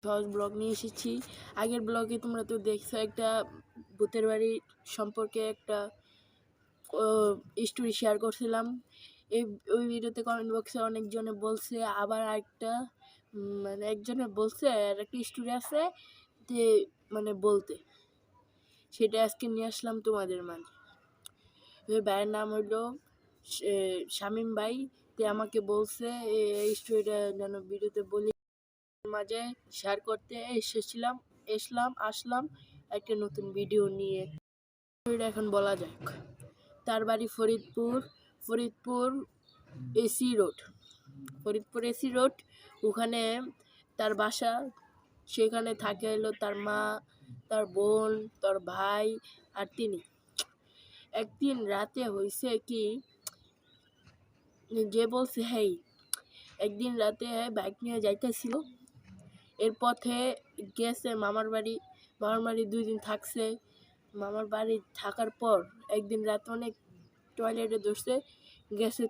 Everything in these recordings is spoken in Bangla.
সহজ ব্লগ নিয়ে এসেছি। আগের ব্লগে তোমরা তো দেখছো একটা ভূতের বাড়ি সম্পর্কে একটা স্টোরি শেয়ার করছিলাম। ওই ভিডিওতে কমেন্ট বক্সে অনেকজনে বলছে আবার একটা মানে একজনে বলছে আর একটা স্টোরি আছে যে মানে বলতে, সেটা আজকে নিয়ে আসলাম তোমাদের মাঝে। ওই ভাইয়ের নাম হলো শামীম ভাই। তে আমাকে বলছে এই স্টোরিটা যেন ভিডিওতে বলি, মাঝে শেয়ার করতে আসলাম একটা নতুন ভিডিও নিয়ে। স্টোরিটা এখন বলা যাক। তার বাড়ি ফরিদপুর এসি রোড। ওখানে তার বাসা। সেখানে থাকে হলো তার মা, তার বোন, তার ভাই আর তিনি। একদিন রাতে হয়েছে কি, যে বলছে একদিন রাতে বাইক নিয়ে যাইতেছিল। এর পথে গেছে মামার বাড়ি 2 দিন থাকছে। মামার বাড়ি থাকার পর একদিন রাতে অনেক টয়লেটে ধরছে, গেছে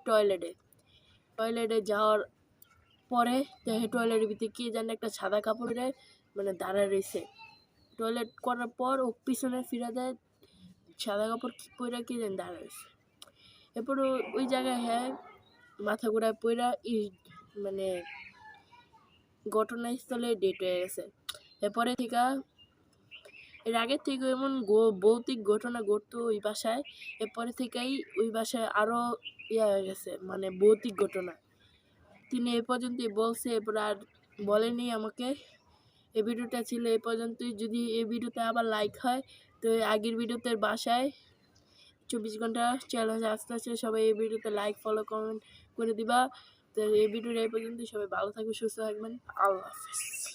টয়লেটে যাওয়ার পরে দেখে টয়লেটের ভিতরে কি জানে একটা সাদা কাপড়ে মানে দাঁড়ায় রয়েছে। টয়লেট করার পর ও পিছনে ফিরে দেয়, সাদা কাপড় পরে কি জানি দাঁড়ায় রয়েছে। এরপর ওই জায়গায় মাথা ঘুরায় পইরা মানে ঘটনাস্থলে ডেট হয়ে গেছে। এরপরে থেকে এর আগের থেকে এমন ভৌতিক ঘটনা ঘটতো ওই বাসায়। এরপরে থেকেই ওই বাসায় আরো হয়ে গেছে মানে ভৌতিক ঘটনা। তিনি এ পর্যন্তই বলছে, এরপর আর বলেনি আমাকে। এই ভিডিওটা ছিল এ পর্যন্তই। যদি এই ভিডিওতে আবার লাইক হয় তো আগের ভিডিওতে বাসায় 24 ঘন্টা চ্যালেঞ্জ আসতে সবাই এই ভিডিওতে লাইক, ফলো, কমেন্ট করে দিবা। তো এই ভিডিওটা এই পর্যন্ত। সবাই ভালো থাকবে, সুস্থ থাকবেন। আল্লাহ হাফেজ।